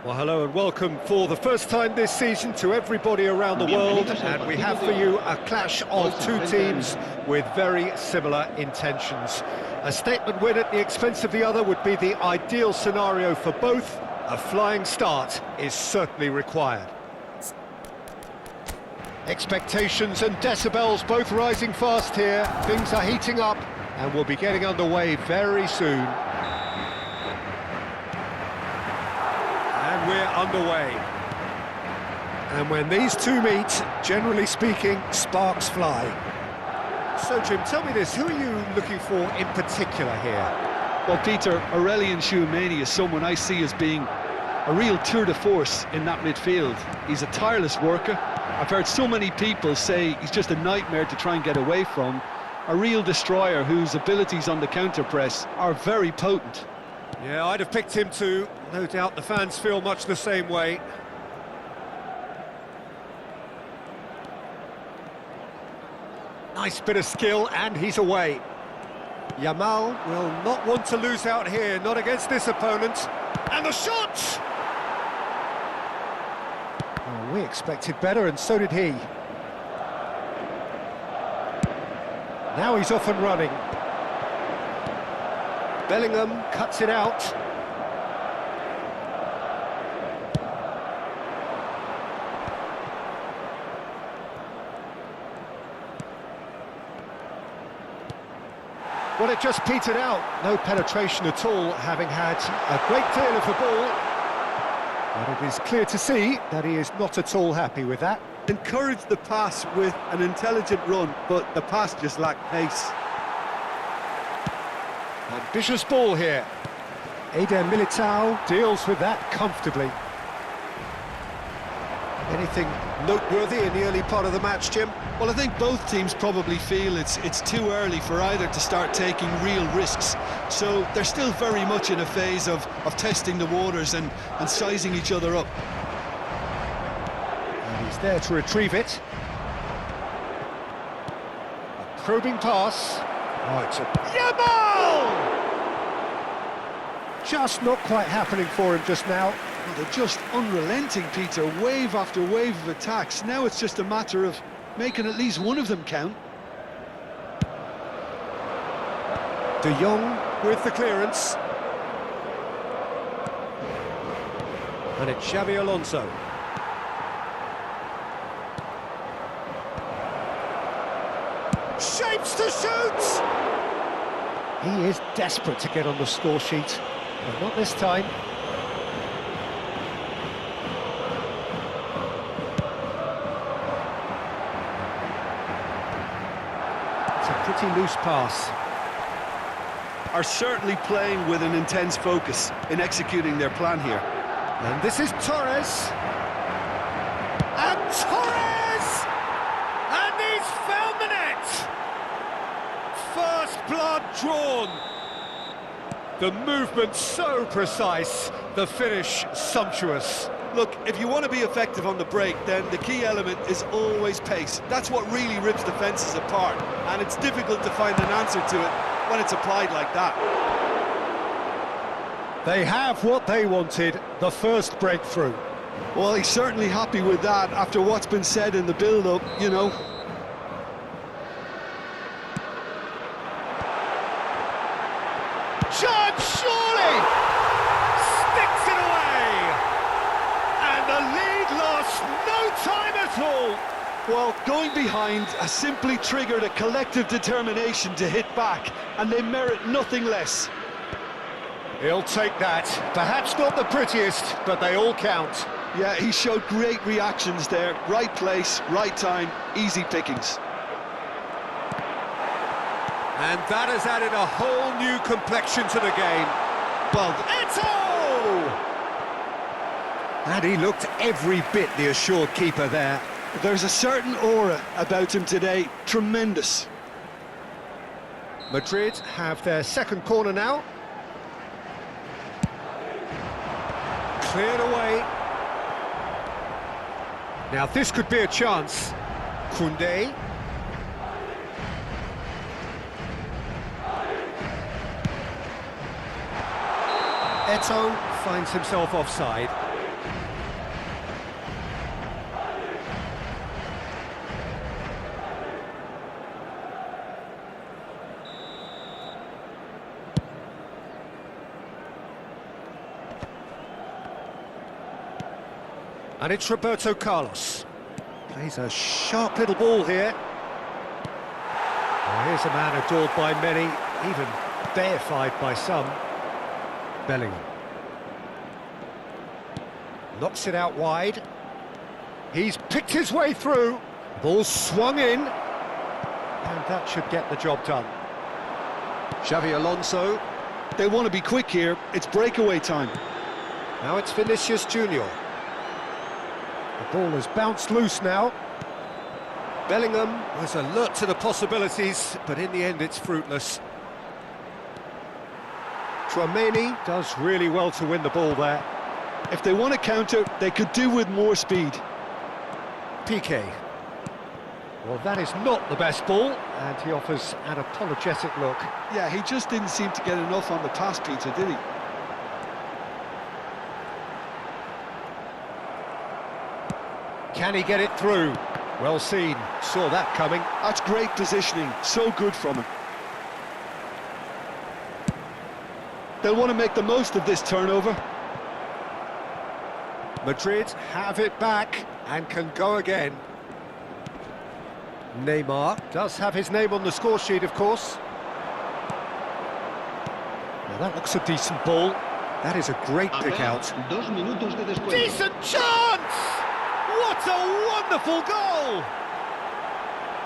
Well, hello and welcome for the first time this season to everybody around the world, and we have for you a clash of two teams with very similar intentions. A statement win at the expense of the other would be the ideal scenario for both. A flying start is certainly required. Expectations and decibels both rising fast here. Things are heating up and we'll be getting underway very soon. And we're underway. And when these two meet, generally speaking, sparks fly. So, Jim, tell me this, who are you looking for in particular here? Well, Peter, Aurelian Tchouameni is someone I see as being a real tour de force in that midfield. He's a tireless worker. I've heard so many people say he's just a nightmare to try and get away from. A real destroyer whose abilities on the counter-press are very potent. Yeah, I'd have picked him too. No doubt the fans feel much the same way. Nice bit of skill, and he's away. Yamal will not want to lose out here, not against this opponent. And the shot! Oh, we expected better, and so did he. Now he's off and running. Bellingham cuts it out. Well, it just petered out. No penetration at all, having had a great deal of the ball. But it is clear to see that he is not at all happy with that. Encouraged the pass with an intelligent run, but the pass just lacked pace. Ambitious ball here. Eder Militao deals with that comfortably. Anything noteworthy in the early part of the match, Jim? Well, I think both teams probably feel it's too early for either to start taking real risks. So they're still very much in a phase of testing the waters and sizing each other up. And he's there to retrieve it. A probing pass. Oh, it's a... Yamal! Just not quite happening for him just now. Well, they're just unrelenting, Peter. Wave after wave of attacks. Now it's just a matter of making at least one of them count. De Jong with the clearance. And it's Xabi Alonso. Shapes to shoot! He is desperate to get on the score sheet, but not this time. It's a pretty loose pass. Are certainly playing with an intense focus in executing their plan here. And this is Torres. And Torres! And he's found the net! First blood drawn. The movement so precise, the finish sumptuous. Look, if you want to be effective on the break, then the key element is always pace. That's what really rips defences apart, and it's difficult to find an answer to it when it's applied like that. They have what they wanted, the first breakthrough. Well, he's certainly happy with that after what's been said in the build-up, you know. Judge surely sticks it away, and the lead lost no time at all. Well, going behind has simply triggered a collective determination to hit back, and they merit nothing less. He'll take that. Perhaps not the prettiest, but they all count. Yeah, he showed great reactions there. Right place, right time, easy pickings. And that has added a whole new complexion to the game. Well, Eto'o! And he looked every bit the assured keeper there. There's a certain aura about him today, tremendous. Madrid have their second corner now. Cleared away. Now this could be a chance. Koundé. Eto'o finds himself offside. And it's Roberto Carlos. Plays a sharp little ball here. Well, here's a man adored by many, even deified by some. Bellingham. Knocks it out wide. He's picked his way through. Ball swung in. And that should get the job done. Xavi Alonso. They want to be quick here. It's breakaway time. Now it's Vinicius Junior. The ball has bounced loose now. Bellingham was alert to the possibilities, but in the end it's fruitless. Tchouaméni does really well to win the ball there. If they want to counter, they could do with more speed. Piqué. Well, that is not the best ball, and he offers an apologetic look. Yeah, he just didn't seem to get enough on the pass, Peter, did he? Can he get it through? Well seen, saw that coming. That's great positioning, so good from him. They'll want to make the most of this turnover. Madrid have it back and can go again. Neymar does have his name on the score sheet, of course. Now that looks a decent ball. That is a great pick out. Decent chance! What a wonderful goal!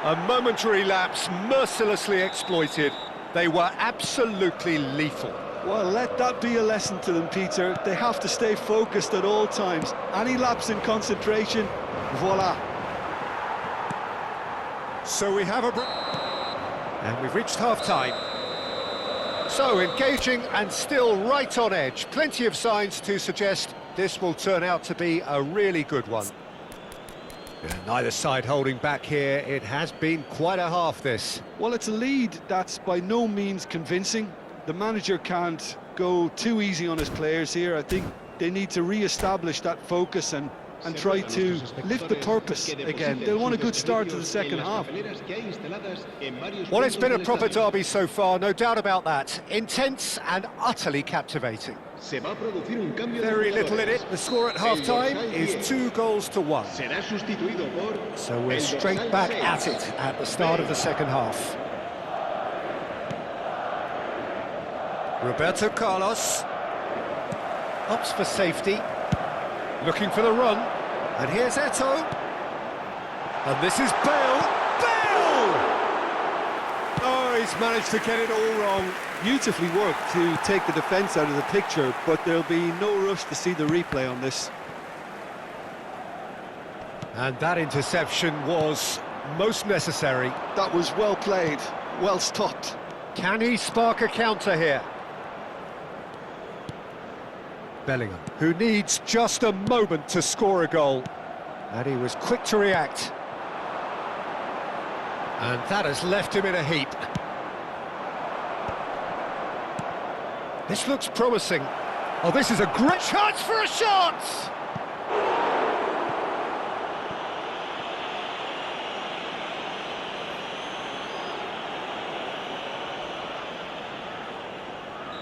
A momentary lapse mercilessly exploited. They were absolutely lethal. Well, let that be a lesson to them, Peter. They have to stay focused at all times. Any lapse in concentration, voila. So we have a break. And we've reached half-time. So engaging and still right on edge. Plenty of signs to suggest this will turn out to be a really good one. Yeah, neither side holding back here. It has been quite a half, this. Well, it's a lead that's by no means convincing. The manager can't go too easy on his players here. I think they need to re-establish that focus and try to lift the purpose again. They'll want a good start to the second half. Well, it's been a proper derby so far, no doubt about that. Intense and utterly captivating. Very little in it. The score at half-time is 2-1. So we're straight back at it at the start of the second half. Roberto Carlos opts for safety, looking for the run, and here's Eto'o, and this is Bale. Bale! Oh, he's managed to get it all wrong. Beautifully worked to take the defence out of the picture, but there'll be no rush to see the replay on this. And that interception was most necessary. That was well played, well stopped. Can he spark a counter here? Bellingham, who needs just a moment to score a goal. And he was quick to react. And that has left him in a heap. This looks promising. Oh, this is a great chance for a shot!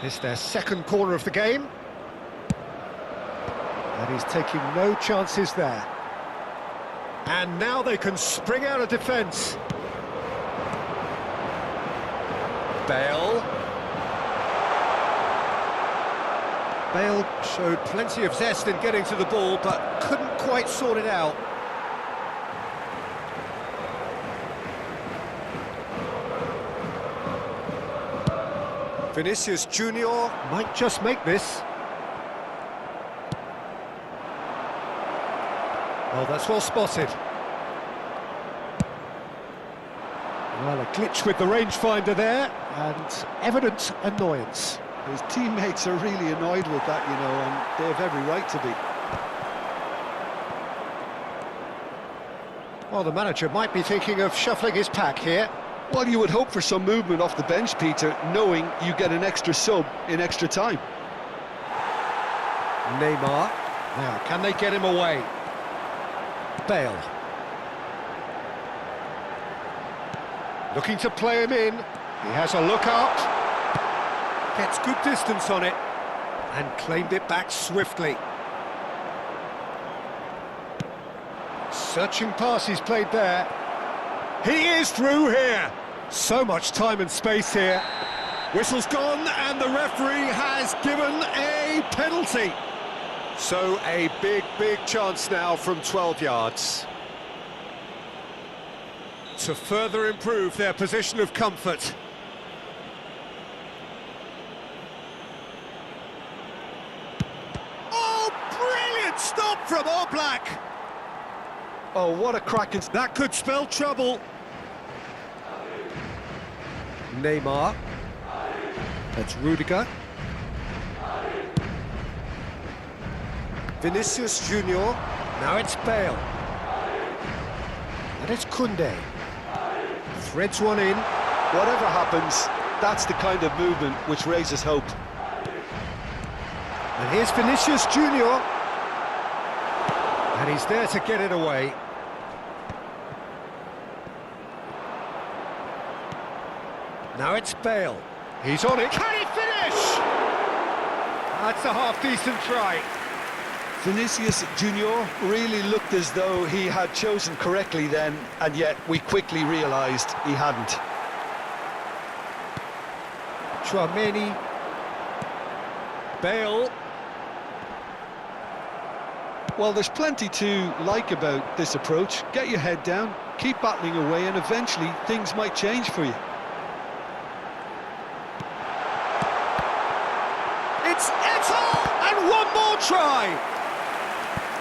This is their second corner of the game. And he's taking no chances there. And now they can spring out of defence. Bale. Bale showed plenty of zest in getting to the ball, but couldn't quite sort it out. Vinicius Junior might just make this. Oh, that's well spotted. Well, a glitch with the rangefinder there, and evident annoyance. His teammates are really annoyed with that, you know, and they have every right to be. Well, the manager might be thinking of shuffling his pack here. Well, you would hope for some movement off the bench, Peter, knowing you get an extra sub in extra time. Neymar. Now, can they get him away? Bale. Looking to play him in. He has a look up. Gets good distance on it. And claimed it back swiftly. Searching pass he's played there. He is through here. So much time and space here. Whistle's gone and the referee has given a penalty. So a big chance now from 12 yards to further improve their position of comfort. Oh, brilliant stop from Oblak! Oh, what a cracking... That could spell trouble. Neymar. That's Rudiger. Vinicius Junior. Now it's Bale. And it's Koundé. Threads one in. Whatever happens, that's the kind of movement which raises hope. And here's Vinicius Junior. And he's there to get it away. Now it's Bale. He's on it. Can he finish? That's a half-decent try. Vinicius Junior really looked as though he had chosen correctly then, and yet we quickly realised he hadn't. Chouameni. Bale. Well, there's plenty to like about this approach. Get your head down, keep battling away, and eventually things might change for you. It's Eto'o! And one more try!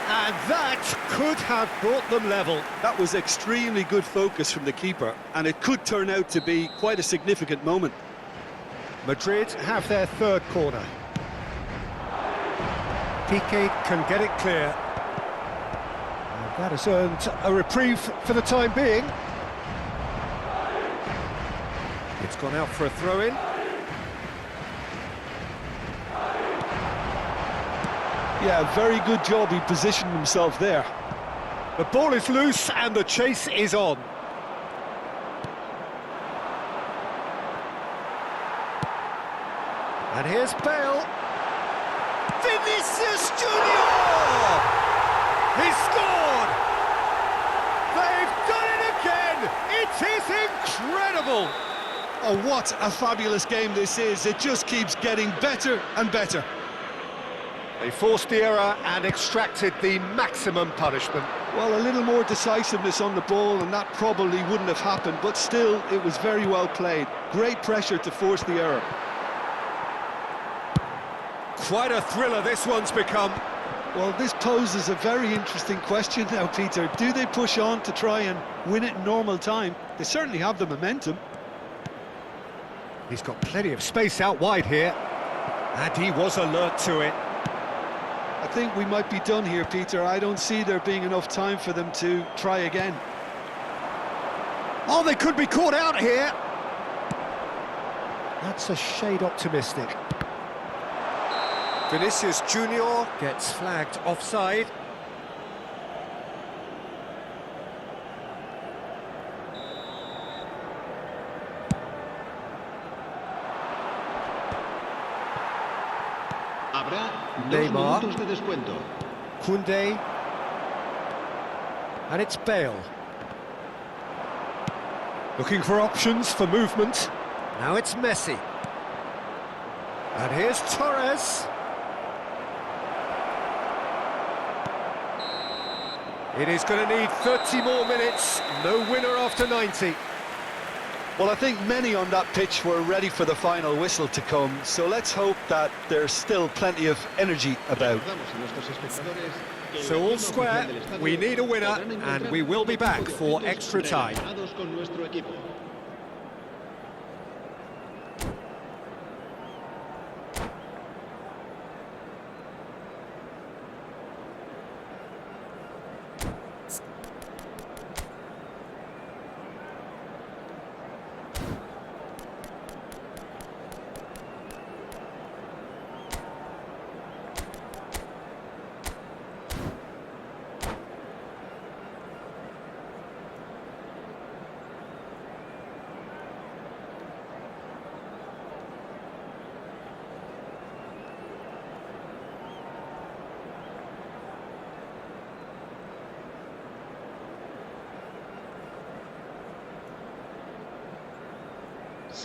And that could have brought them level. That was extremely good focus from the keeper, and it could turn out to be quite a significant moment. Madrid have their third corner. Piqué can get it clear. And that has earned a reprieve for the time being. It's gone out for a throw-in. Yeah, very good job, he positioned himself there. The ball is loose and the chase is on. And here's Bale. Vinicius Junior! He's scored! They've done it again! It is incredible! Oh, what a fabulous game this is. It just keeps getting better and better. They forced the error and extracted the maximum punishment. Well, a little more decisiveness on the ball and that probably wouldn't have happened, but still, it was very well played. Great pressure to force the error. Quite a thriller this one's become. Well, this poses a very interesting question now, Peter. Do they push on to try and win it in normal time? They certainly have the momentum. He's got plenty of space out wide here, and he was alert to it. I think we might be done here, Peter. I don't see there being enough time for them to try again. Oh, they could be caught out here. That's a shade optimistic. Vinicius Junior gets flagged offside. Neymar, Koundé, and it's Bale. Looking for options for movement. Now it's Messi. And here's Torres. It is going to need 30 more minutes. No winner after 90. Well, I think many on that pitch were ready for the final whistle to come, so let's hope that there's still plenty of energy about. So all square, we need a winner, and we will be back for extra time.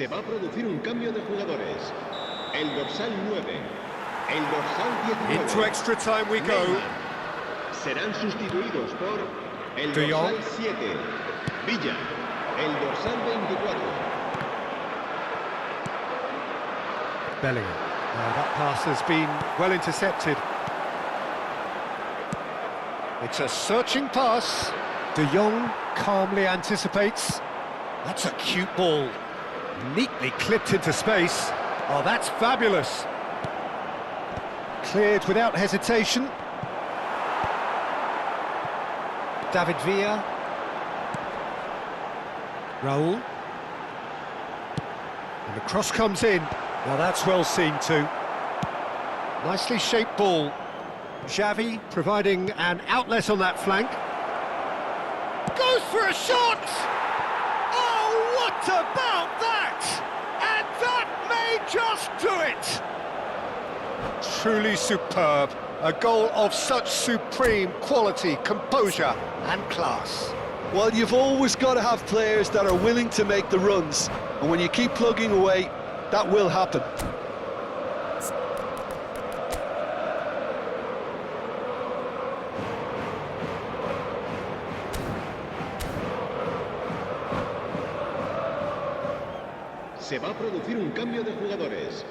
Se va a producir un cambio de jugadores. El dorsal 9. El dorsal 19. Into extra time we go. Serán sustituidos por el De Jong. dorsal 7. Villa. El dorsal 24. Bellingham. That pass has been well intercepted. It's a searching pass. De Jong calmly anticipates. That's a cute ball. Neatly clipped into space. Oh, that's fabulous. Cleared without hesitation. David Villa. Raul. And the cross comes in. Well, that's well seen too. Nicely shaped ball. Xavi providing an outlet on that flank. Goes for a shot! Oh, what about that? And that may just do it! Truly superb. A goal of such supreme quality, composure and class. Well, you've always got to have players that are willing to make the runs, and when you keep plugging away, that will happen. Se va a producir un cambio de jugadores.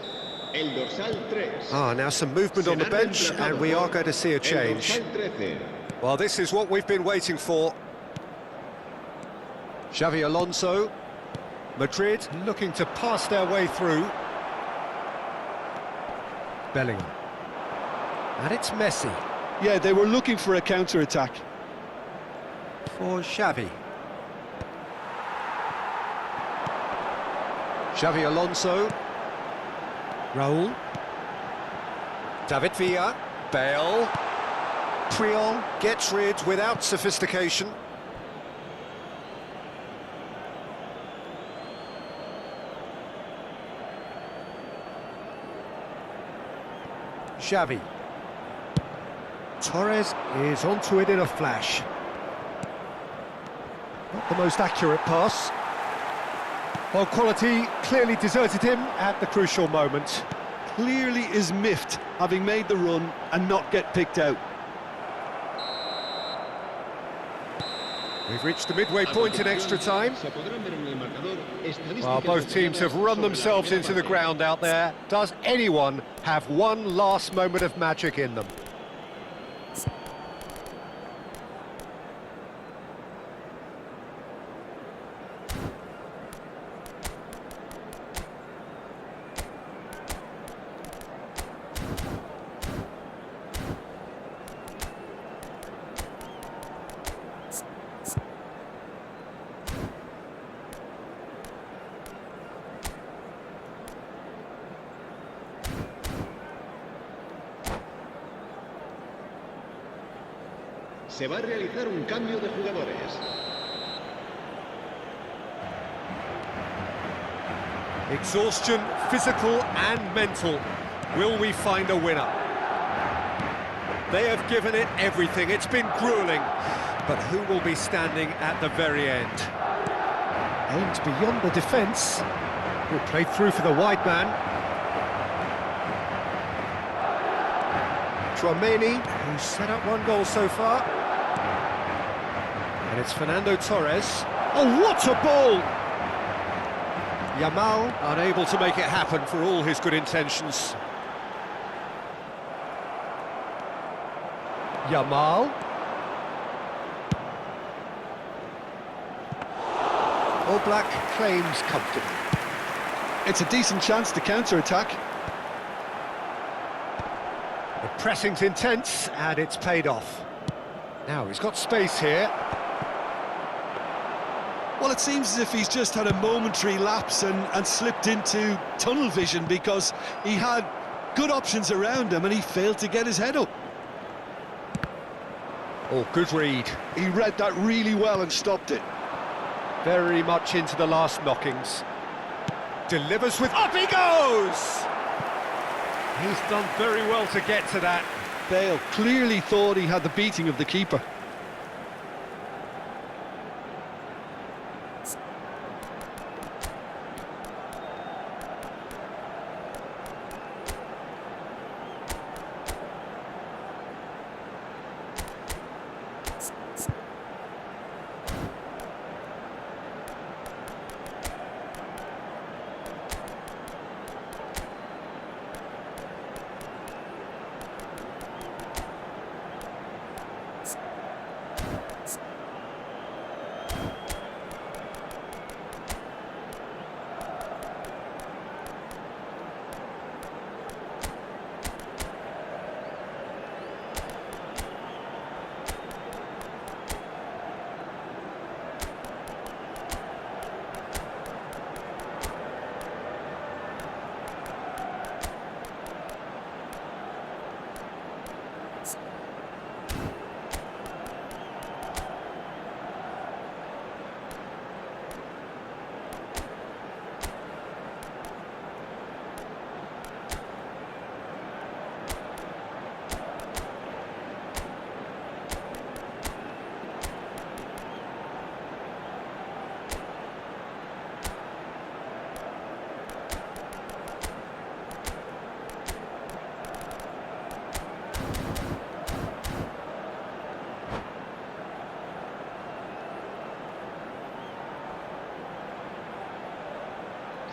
El dorsal 3. Now some movement on the bench, and we are going to see a change. El dorsal 13. Well, this is what we've been waiting for. Xavi Alonso. Madrid looking to pass their way through. Bellingham. And it's Messi. Yeah, they were looking for a counter-attack. For Xavi. Xavi Alonso. Raul. David Villa. Bale. Puyol gets rid without sophistication. Xavi. Torres is onto it in a flash. Not the most accurate pass. Well, quality clearly deserted him at the crucial moment. Clearly is miffed, having made the run and not get picked out. We've reached the midway point in extra time. Well, both teams have run themselves into the ground out there. Does anyone have one last moment of magic in them? Se va a realizar un cambio de jugadores. Exhaustion, physical and mental. Will we find a winner? They have given it everything. It's been gruelling. But who will be standing at the very end? Aimed beyond the defence. Will play through for the wide man. Tchouaméni, who's set up one goal so far. And it's Fernando Torres. Oh, what a ball! Yamal unable to make it happen for all his good intentions. Yamal. All Black claims comfortably. It's a decent chance to counter-attack. The pressing's intense, and it's paid off. Now, he's got space here. Well, it seems as if he's just had a momentary lapse and slipped into tunnel vision, because he had good options around him and he failed to get his head up. Oh, good read. He read that really well and stopped it. Very much into the last knockings. Delivers with... Up he goes! He's done very well to get to that. Bale clearly thought he had the beating of the keeper.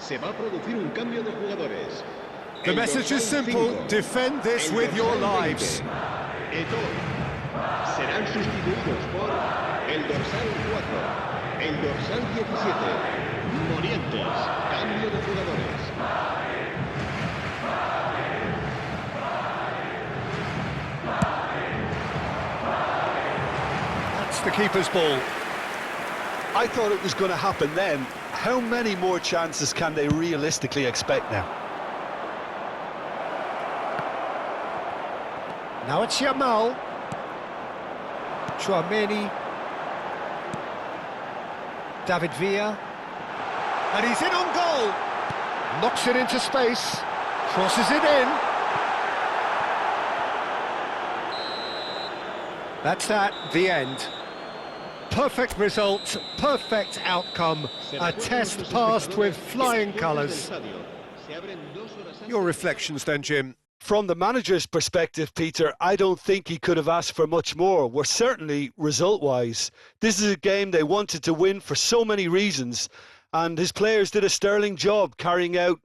Se va a producir un cambio de jugadores. The El message is dorsal simple, 5, defend this el with your dorsal lives. 20, Etor. Serán sustituidos por el dorsal 4, el dorsal 17, Morientes. Cambio de jugadores. That's the keeper's ball. I thought it was going to happen then. How many more chances can they realistically expect now? Now it's Yamal. Chouameni. David Villa. And he's in on goal. Knocks it into space. Crosses it in. That's that, the end. Perfect result, perfect outcome. A test passed with flying colours. Your reflections then, Jim? From the manager's perspective, Peter, I don't think he could have asked for much more. We're certainly result-wise. This is a game they wanted to win for so many reasons, and his players did a sterling job carrying out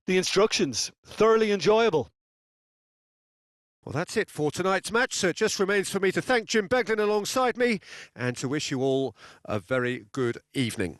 the instructions. Thoroughly enjoyable. Well, that's it for tonight's match, so it just remains for me to thank Jim Beglin alongside me and to wish you all a very good evening.